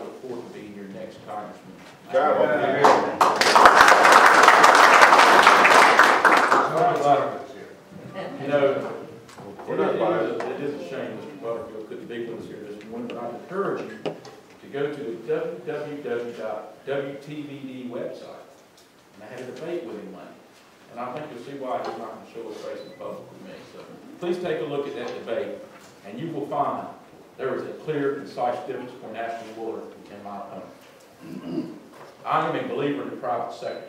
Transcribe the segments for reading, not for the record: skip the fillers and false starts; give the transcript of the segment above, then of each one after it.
look forward to being your next congressman. You know, it is a shame Mr. Butterfield couldn't be with us here this morning, but I encourage you to go to the www.wtvd website. And I had a debate with him Monday. And I think you'll see why he's not going to show his face in public with me. So please take a look at that debate, and you will find there is a clear, concise difference between Ashton and Woolard and my opponent. I am a believer in the private sector.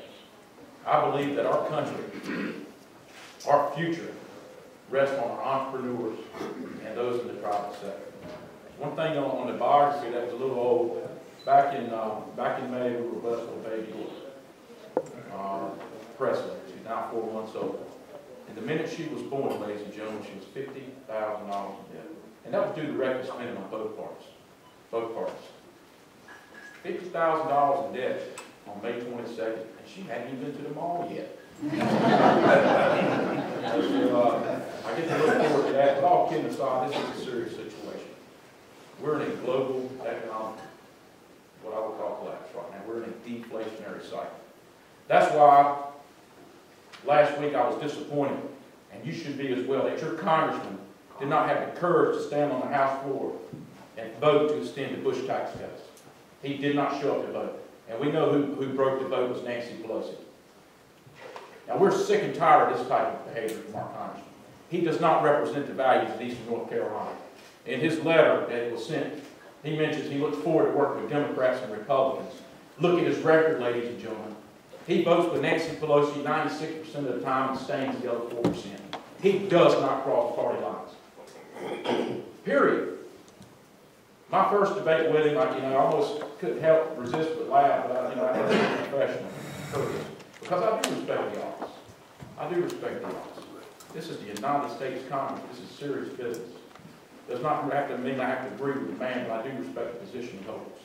I believe that our country, our future, rests on our entrepreneurs and those in the private sector. One thing on the biography that was a little old. Back in May, we were blessed with a baby girl, Presley. She's now 4 months old. And the minute she was born, ladies and gentlemen, she was $50,000 in debt. And that was due to reckless spending on both parties. Both parties. $50,000 in debt on May 22nd, and she hadn't even been to the mall yet. So, I get to look forward to that. But all kidding aside, this is a serious situation. We're in a global economic, what I would call collapse right now. We're in a deflationary cycle. That's why last week I was disappointed, and you should be as well, that your congressman did not have the courage to stand on the House floor and vote to extend the Bush tax cuts. He did not show up to vote. And we know who broke the vote was Nancy Pelosi. Now, we're sick and tired of this type of behavior from our congressman. He does not represent the values of Eastern North Carolina. In his letter that was sent, he mentions he looks forward to working with Democrats and Republicans. Look at his record, ladies and gentlemen. He votes with Nancy Pelosi 96% of the time and stains the other 4%. He does not cross party lines. Period. My first debate with him, I almost couldn't help resist but laugh, but I had to be professional. Because I do respect the office. I do respect the office. This is the United States Congress. This is serious business. Does not have to mean I have to agree with the man, but I do respect the position he holds.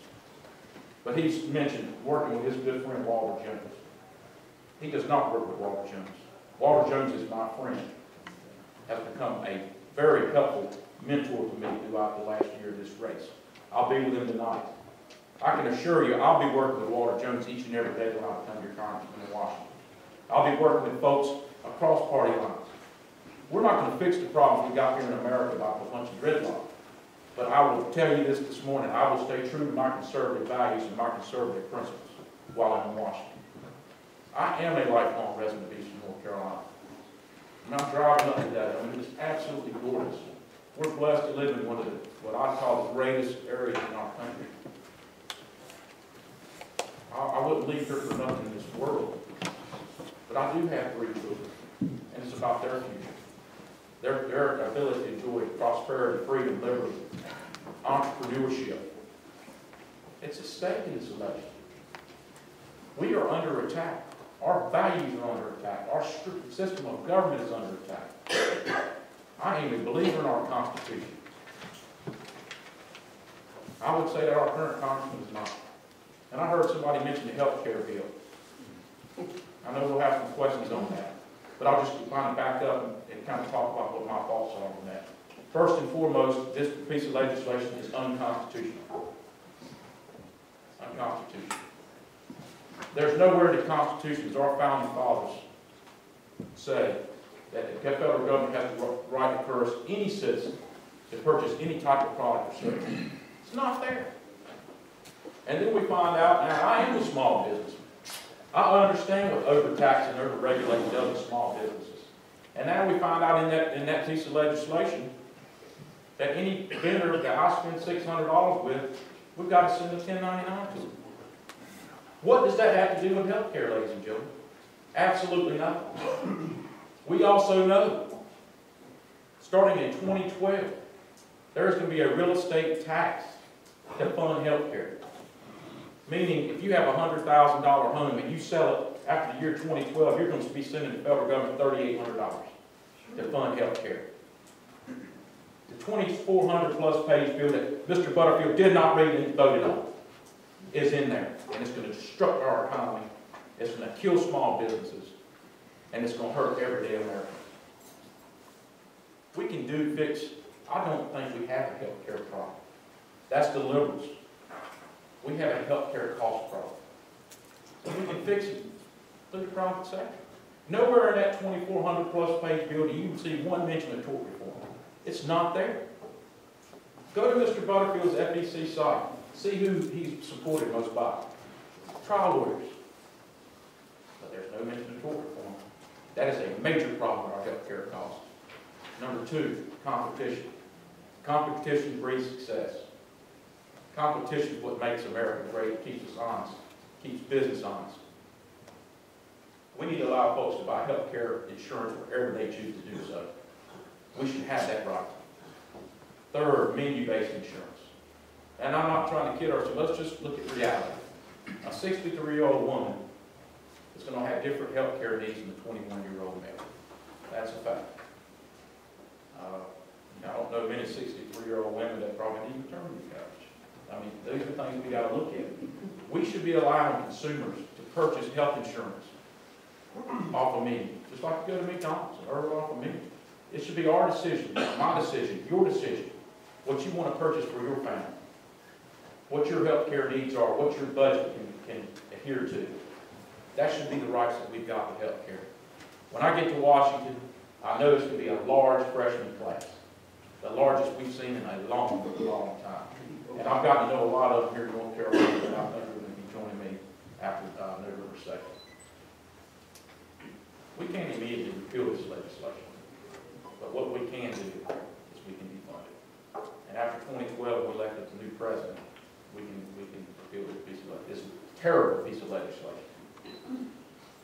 But he's mentioned working with his good friend Walter Jones. He does not work with Walter Jones. Walter Jones is my friend. Has become a very helpful mentor to me throughout the last year of this race. I'll be with him tonight. I can assure you I'll be working with Walter Jones each and every day when I become your congressman in Washington. I'll be working with folks across party lines. We're not going to fix the problems we got here in America by a bunch of gridlock. But I will tell you this morning, I will stay true to my conservative values and my conservative principles while I'm in Washington. I am a lifelong resident of Eastern North Carolina. And I'm driving up to that. I mean, it's absolutely gorgeous. We're blessed to live in one of the, what I call the greatest areas in our country. I wouldn't leave here for nothing in this world. But I do have 3 children, and it's about their future. Their ability to enjoy prosperity, freedom, liberty, entrepreneurship. It's at stake in this election. We are under attack. Our values are under attack. Our system of government is under attack. I am a believer in our Constitution. I would say that our current congressman is not. And I heard somebody mention the health care bill. I know we'll have some questions on that. But I'll just kind of back up and kind of talk about what my thoughts are on that. First and foremost, this piece of legislation is unconstitutional. Unconstitutional. There's nowhere in the Constitution, as our founding fathers say, that the federal government has the right to coerce any citizen to purchase any type of product or service. It's not there. And then we find out, now I am a small businessman. I understand what overtaxing and overregulating does to small businesses. And now we find out in that piece of legislation that any vendor that I spend $600 with, we've got to send a 1099 to them. What does that have to do with health care, ladies and gentlemen? Absolutely nothing. We also know, starting in 2012, there's going to be a real estate tax to fund health care. Meaning, if you have a $100,000 home and you sell it after the year 2012, you're going to be sending the federal government $3,800 to fund health care. The 2,400+ page bill that Mr. Butterfield did not read and voted on is in there. And it's going to destruct our economy. It's going to kill small businesses. And it's going to hurt everyday Americans. We can fix, I don't think we have a health care problem. That's the liberals. We have a healthcare cost problem. So we can fix it through the private sector. Nowhere in that 2,400 plus page bill do you can see one mention of tort reform. It's not there. Go to Mr. Butterfield's FEC site. See who he's supported most by. Trial lawyers. But there's no mention of tort reform. That is a major problem in our healthcare costs. Number two, competition. Competition breeds success. Competition is what makes America great, keeps us honest, keeps business honest. We need to allow folks to buy health care insurance wherever they choose to do so. We should have that right. Third, menu-based insurance. And I'm not trying to kid ourselves. Let's just look at reality. A 63-year-old woman is going to have different health care needs than a 21-year-old male. That's a fact. I don't know many 63-year-old women that probably need maternity coverage. I mean, these are things we got to look at. We should be allowing consumers to purchase health insurance off a menu, just like you go to McDonald's and order off a menu. It should be our decision, my decision, your decision, what you want to purchase for your family, what your health care needs are, what your budget can adhere to. That should be the rights that we've got with health care. When I get to Washington, I know it's going to be a large freshman class, the largest we've seen in a long, long time. And I've gotten to know a lot of them here in North Carolina, and I think they're going to be joining me after November 2nd. We can't immediately repeal this legislation, but what we can do is we can defund it. And after 2012, we elected a new president, we can repeal this piece of this terrible piece of legislation.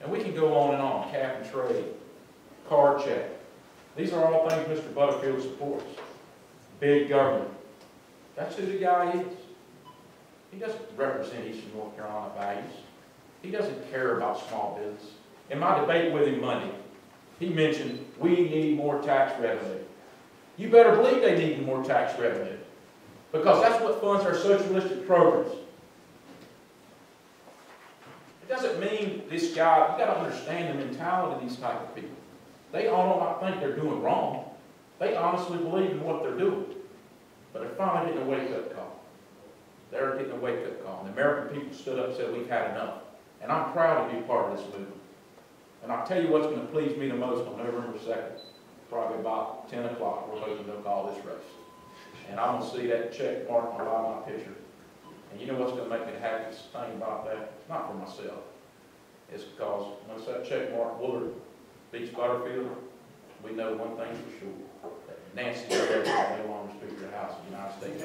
And we can go on and on, cap and trade, card check. These are all things Mr. Butterfield supports. Big government. That's who the guy is. He doesn't represent Eastern North Carolina values. He doesn't care about small business. In my debate with him Monday, he mentioned we need more tax revenue. You better believe they need more tax revenue, because that's what funds our socialistic programs. It doesn't mean this guy, you got to understand the mentality of these type of people. They all don't think they're doing wrong. They honestly believe in what they're doing. But they're finally getting a wake-up call. They're getting a wake-up call. And the American people stood up and said, we've had enough. And I'm proud to be part of this movement. And I'll tell you what's going to please me the most on November 2nd. Probably about 10 o'clock, we're hoping they'll call this race. And I'm going to see that check mark on my picture. And you know what's going to make me the happiest thing about that? It's not for myself. It's because once that check mark Woolard beats Butterfield, we know one thing for sure. That Nancy Pelosi no longer Speaker of the House of the United States.